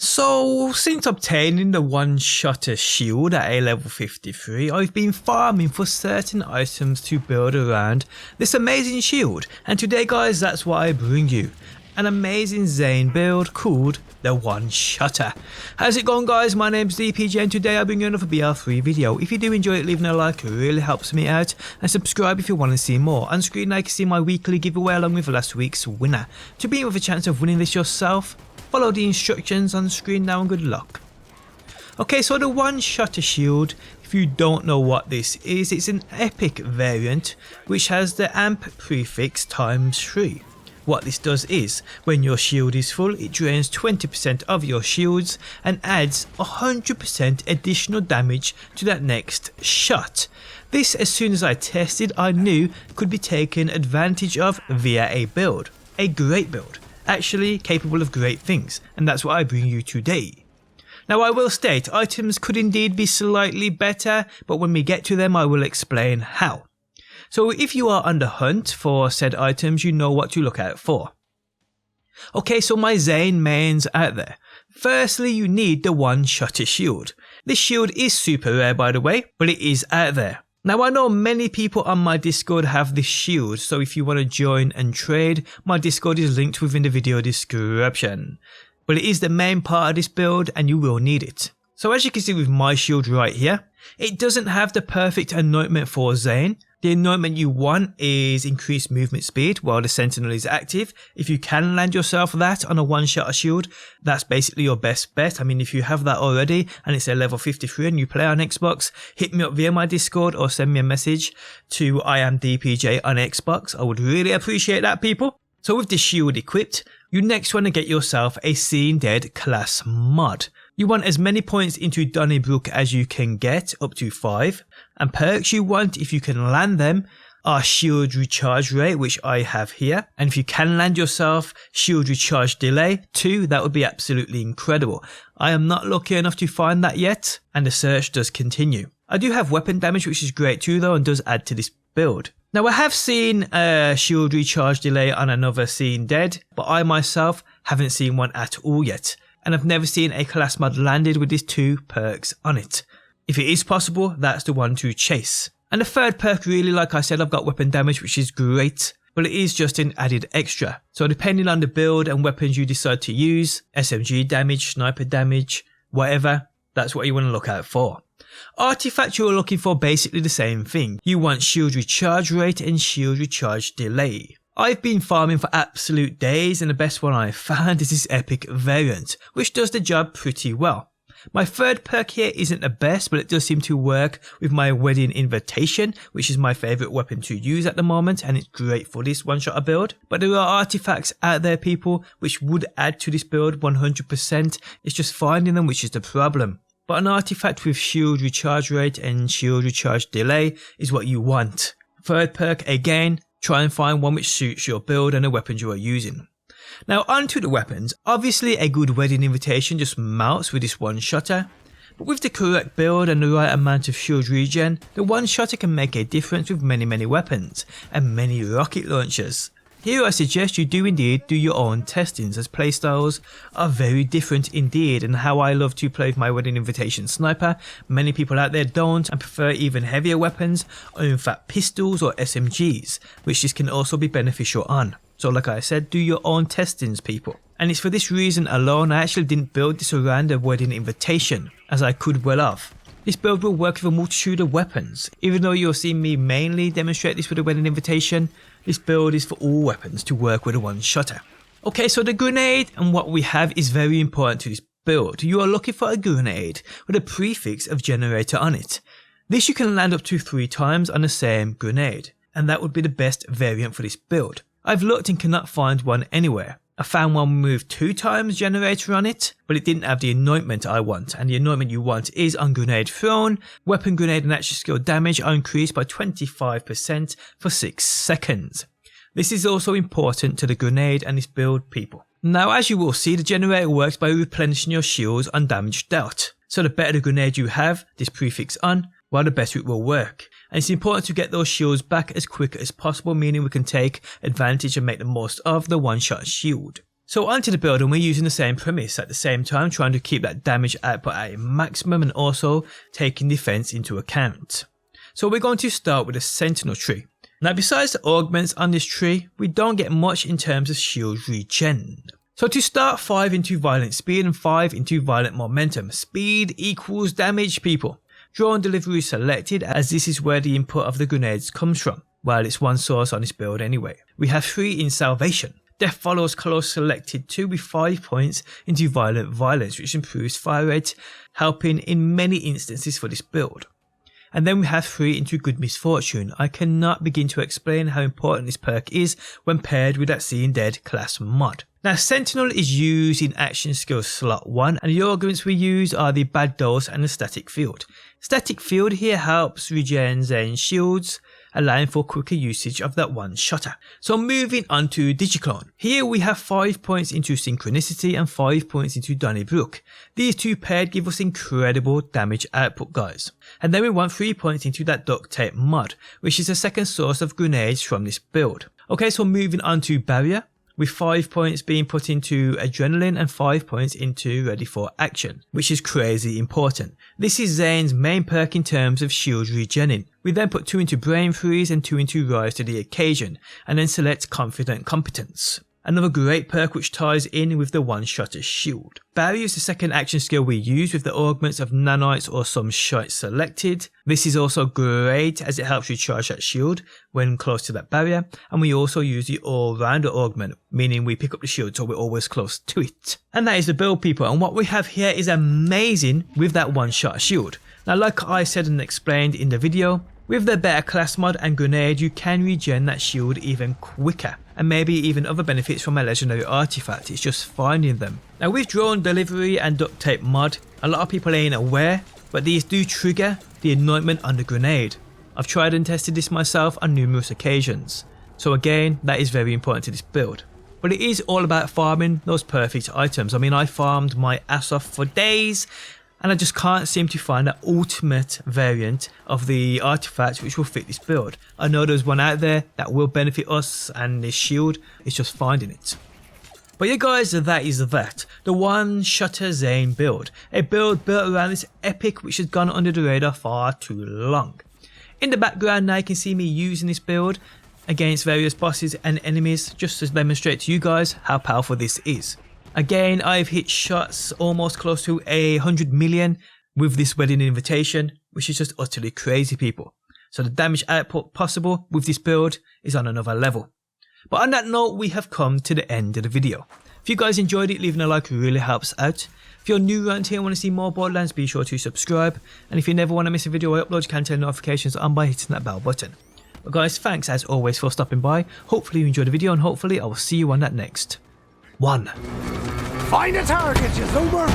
So, since obtaining the one-shotter shield at a level 53, I've been farming for certain items to build around this amazing shield, and today guys, that's what I bring you. An amazing ZANE build called the one-shotter. How's it going guys? My name's DPJ and today I bring you another BR3 video. If you do enjoy it, leaving a like really helps me out, and subscribe if you want to see more. On screen now you can see my weekly giveaway along with last week's winner. To be with a chance of winning this yourself, follow the instructions on screen now and good luck. Okay, so the one-shotter shield, if you don't know what this is, it's an epic variant which has the amp prefix ×3. What this does is, when your shield is full, it drains 20% of your shields and adds 100% additional damage to that next shot. This, as soon as I tested, I knew could be taken advantage of via a build. A great build, actually capable of great things, and that's what I bring you today. Now I will state, items could indeed be slightly better, but when we get to them I will explain how. So if you are on the hunt for said items, you know what to look out for. Okay, so my ZANE mains out there. Firstly, you need the one-shotter shield. This shield is super rare by the way, but it is out there. Now I know many people on my Discord have this shield, so if you want to join and trade, my Discord is linked within the video description. But it is the main part of this build and you will need it. So as you can see with my shield right here, it doesn't have the perfect anointment for ZANE. The anointment you want is increased movement speed while the sentinel is active. If you can land yourself that on a one-shotter shield, that's basically your best bet. I mean, if you have that already and it's a level 53 and you play on Xbox, hit me up via my Discord or send me a message to I am DPJ on Xbox. I would really appreciate that, people. So with this shield equipped, you next want to get yourself a Seen Dead class mod. You want as many points into Donnybrook as you can get, up to 5, and perks you want, if you can land them, are shield recharge rate, which I have here, and if you can land yourself shield recharge delay 2, that would be absolutely incredible. I am not lucky enough to find that yet, and the search does continue. I do have weapon damage, which is great too though, and does add to this build. Now I have seen a shield recharge delay on another Seen Dead, but I myself haven't seen one at all yet. And I've never seen a class mod landed with these 2 perks on it. If it is possible, that's the one to chase. And the third perk, really, like I said, I've got weapon damage, which is great, but it is just an added extra. So depending on the build and weapons you decide to use, SMG damage, sniper damage, whatever, that's what you want to look out for. Artifact, you're looking for basically the same thing. You want shield recharge rate and shield recharge delay. I've been farming for absolute days and the best one I've found is this epic variant, which does the job pretty well. My third perk here isn't the best, but it does seem to work with my wedding invitation, which is my favourite weapon to use at the moment, and it's great for this one-shotter build. But there are artifacts out there, people, which would add to this build 100%, it's just finding them which is the problem. But an artifact with shield recharge rate and shield recharge delay is what you want. Third perk, again, try and find one which suits your build and the weapons you are using. Now onto the weapons. Obviously a good wedding invitation just melts with this one-shotter, but with the correct build and the right amount of shield regen, the one-shotter can make a difference with many weapons and many rocket launchers. Here I suggest you do indeed do your own testings, as playstyles are very different indeed, and how I love to play with my wedding invitation sniper, many people out there don't and prefer even heavier weapons, or in fact pistols or SMGs, which this can also be beneficial on. So like I said, do your own testings, people. And it's for this reason alone I actually didn't build this around a wedding invitation, as I could well have. This build will work with a multitude of weapons. Even though you'll see me mainly demonstrate this with a wedding invitation, this build is for all weapons to work with a one-shotter. Okay, so the grenade and what we have is very important to this build. You are looking for a grenade with a prefix of generator on it. This you can land up to 3 times on the same grenade, and that would be the best variant for this build. I've looked and cannot find one anywhere. I found one with 2 times generator on it, but it didn't have the anointment I want, and the anointment you want is on grenade thrown. Weapon, grenade and action skill damage are increased by 25% for 6 seconds. This is also important to the grenade and this build, people. Now as you will see, the generator works by replenishing your shields on damage dealt. So the better the grenade you have this prefix on, well the better it will work. And it's important to get those shields back as quick as possible, meaning we can take advantage and make the most of the one-shot shield. So onto the build, and we're using the same premise at the same time, trying to keep that damage output at a maximum and also taking defense into account. So we're going to start with a sentinel tree. Now besides the augments on this tree, we don't get much in terms of shield regen. So to start, 5 into violent speed and 5 into violent momentum. Speed equals damage, people. Drone delivery selected, as this is where the input of the grenades comes from. Well, it's one source on this build anyway. We have 3 in salvation. Death follows close selected 2 with 5 points into violent violence, which improves fire rate, helping in many instances for this build. And then we have 3 into good misfortune. I cannot begin to explain how important this perk is when paired with that Seeing Dead class mod. Now Sentinel is used in action skill slot 1, and the augments we use are the bad dose and the static field. Static field here helps regen ZANE shields, allowing for quicker usage of that one shotter. So moving on to Digiclone. Here we have 5 points into synchronicity and 5 points into Donnybrook. These 2 paired give us incredible damage output, guys. And then we want 3 points into that duct tape mod, which is the second source of grenades from this build. Okay, so moving on to barrier, with 5 points being put into adrenaline and 5 points into ready for action, which is crazy important. This is ZANE's main perk in terms of shield regenning. We then put 2 into brain freeze and 2 into rise to the occasion, and then select confident competence. Another great perk which ties in with the one-shotter's shield. Barrier is the second action skill we use with the augments of nanites or some shite selected. This is also great as it helps recharge that shield when close to that barrier, and we also use the all-rounder augment, meaning we pick up the shield so we're always close to it. And that is the build, people, and what we have here is amazing with that one-shot shield. Now like I said and explained in the video, with the better class mod and grenade you can regen that shield even quicker, and maybe even other benefits from a legendary artifact, it's just finding them. Now with drone delivery and duct tape mod, a lot of people ain't aware, but these do trigger the anointment on the grenade. I've tried and tested this myself on numerous occasions, so again that is very important to this build. But it is all about farming those perfect items. I mean, I farmed my ass off for days, and I just can't seem to find that ultimate variant of the artifact which will fit this build. I know there's one out there that will benefit us and this shield, it's just finding it. But yeah guys, that is that. The one-shotter ZANE build. A build built around this epic which has gone under the radar far too long. In the background now you can see me using this build against various bosses and enemies just to demonstrate to you guys how powerful this is. Again, I've hit shots almost close to 100 million with this wedding invitation, which is just utterly crazy, people. So the damage output possible with this build is on another level. But on that note, we have come to the end of the video. If you guys enjoyed it, leaving a like really helps out. If you're new around here and want to see more Borderlands, be sure to subscribe. And if you never want to miss a video I upload, you can turn notifications on by hitting that bell button. But guys, thanks as always for stopping by. Hopefully you enjoyed the video, and hopefully I will see you on that next one. Find a target, you zoomer!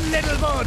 Little bud!